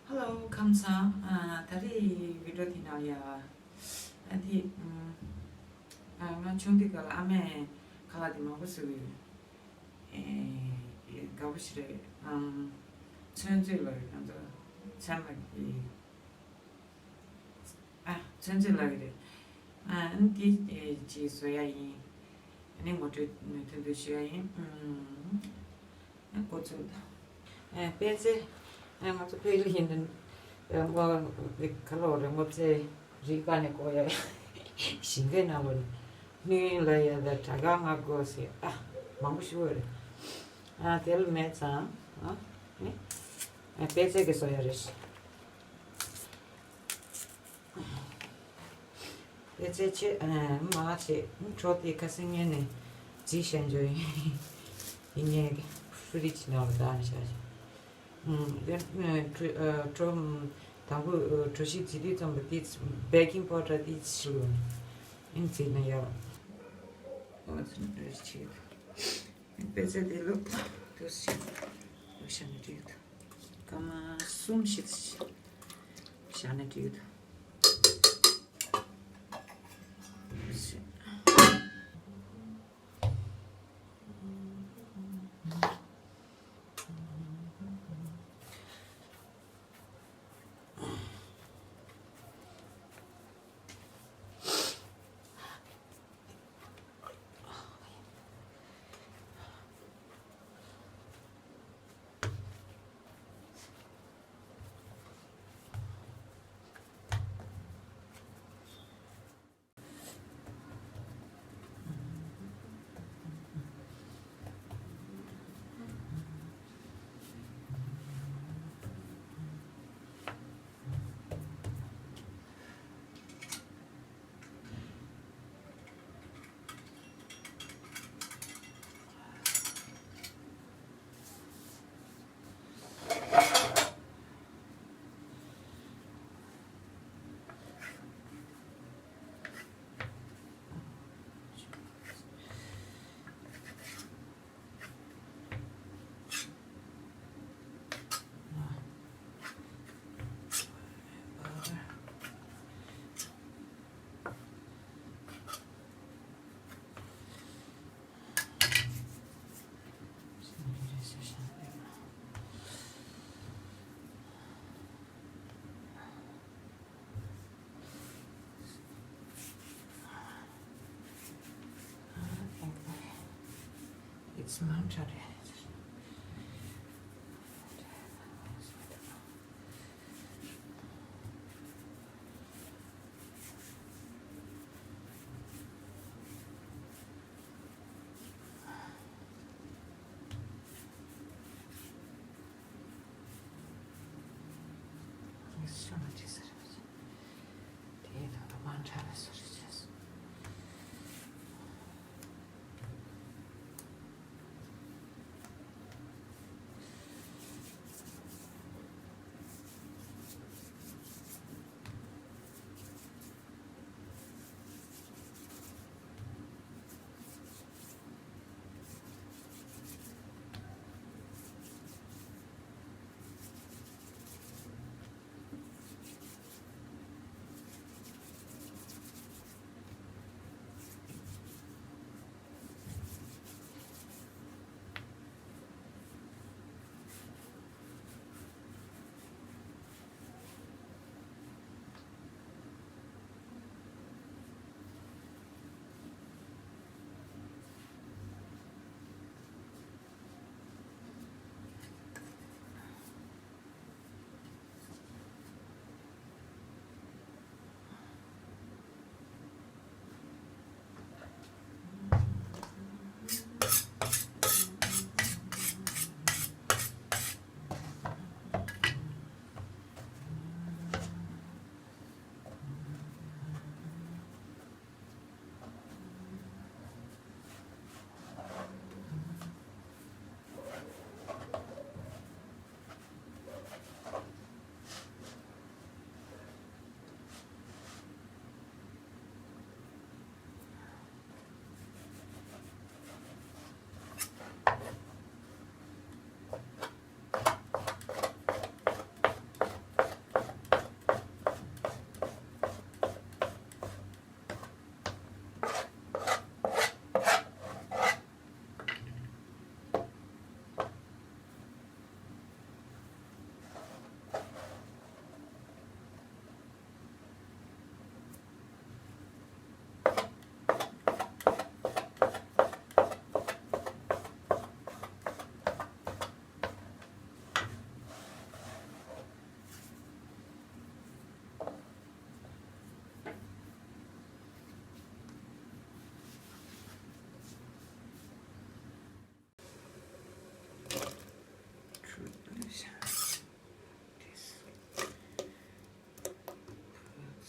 Hello, 감사. 다리 위로 디나리아. 아디, 나 중디가 암에 갈라디 마부스 가부시래. 천질러 먼저 참기. 천질러 그래. 인디 지소야이. 아니 모두 텐도시야이. 고쳐다. 베제 맞아 페일이 힘든 뭐 칼로리 뭐제 리간에 거야 신게 나온 ni la da tagang go si mang sure tel metsa ni pese que soy eres pese che ma che choti kasingene ji shen jo inye frich na da sha 좀 당부 조시 지리 좀 베이킹 파우더 디치로 인지네요. 무슨 뜻이지? 베제딜로 도시 샤네디도. 그만 숨쉬지. 샤네디도. It's mounted. So much is it? The one time is what it is.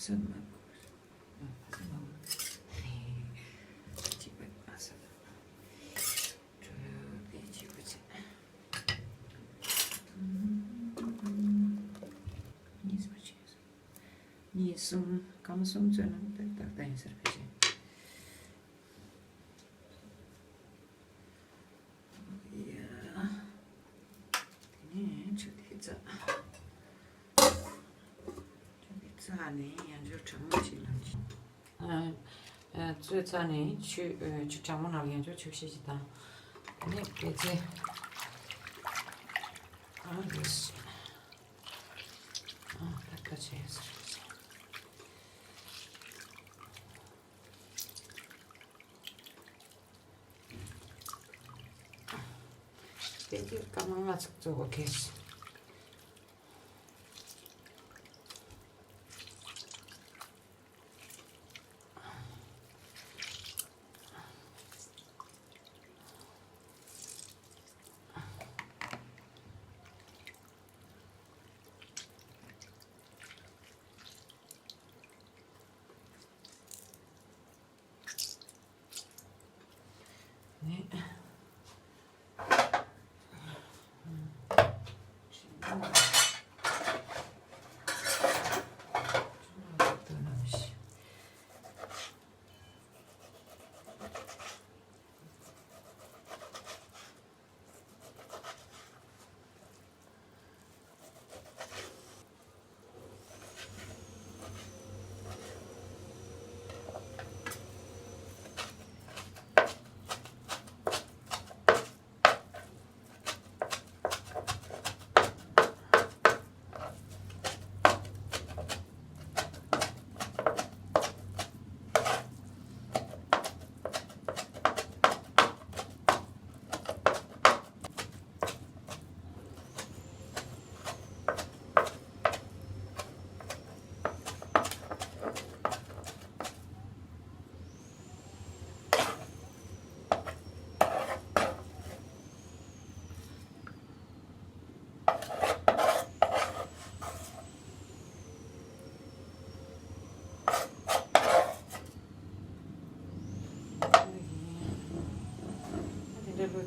Summer. 집에 와서 저기 집으지. Nie zwróciłem. Nie są, kam są ceny, tak, daję serwicie. Ja. Nie, czyli za. Czyli za nie, ja już czemu ci lądzi. 最早呢去张木那研究去学习的，那别介，也是，大概这样子。别介，干嘛嘛做我开始。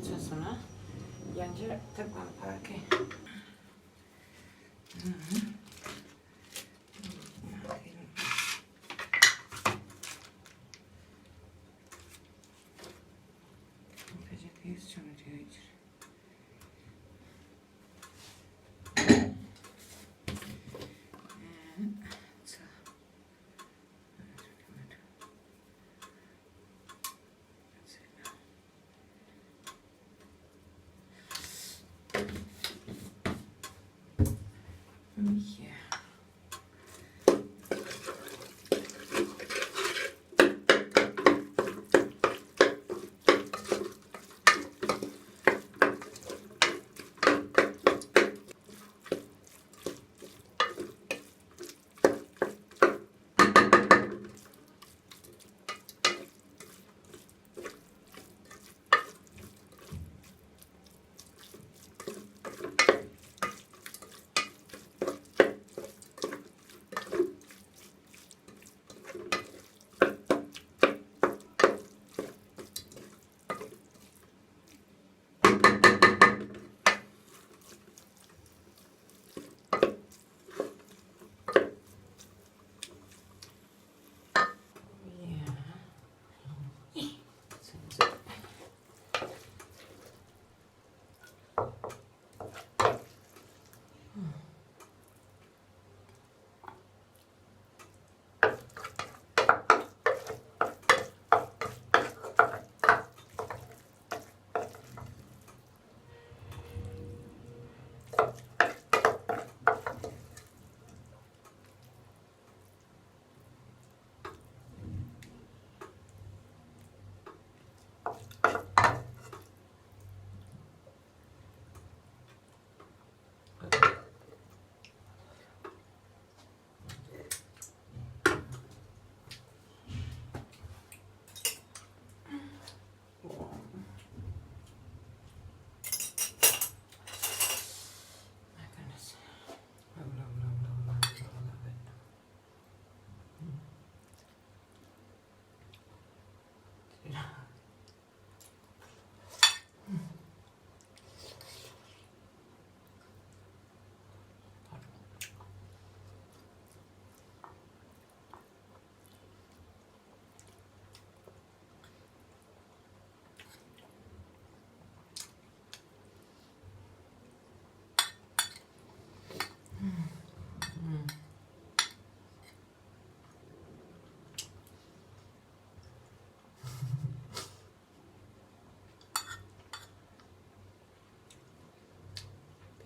Luciana, Yanja, Tapan Parke. Yeah.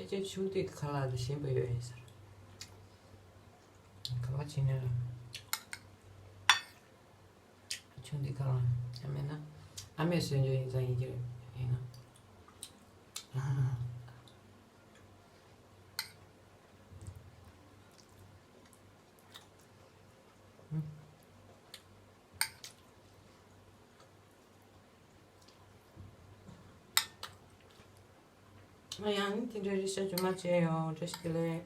이제 춤도 칼라도 심부여 있어. 그거 지내라. 춤도 칼라. 아메나. 아메스 이제 인상이지. 해나. Ayan, tinready siya jumatseyo. Just delay.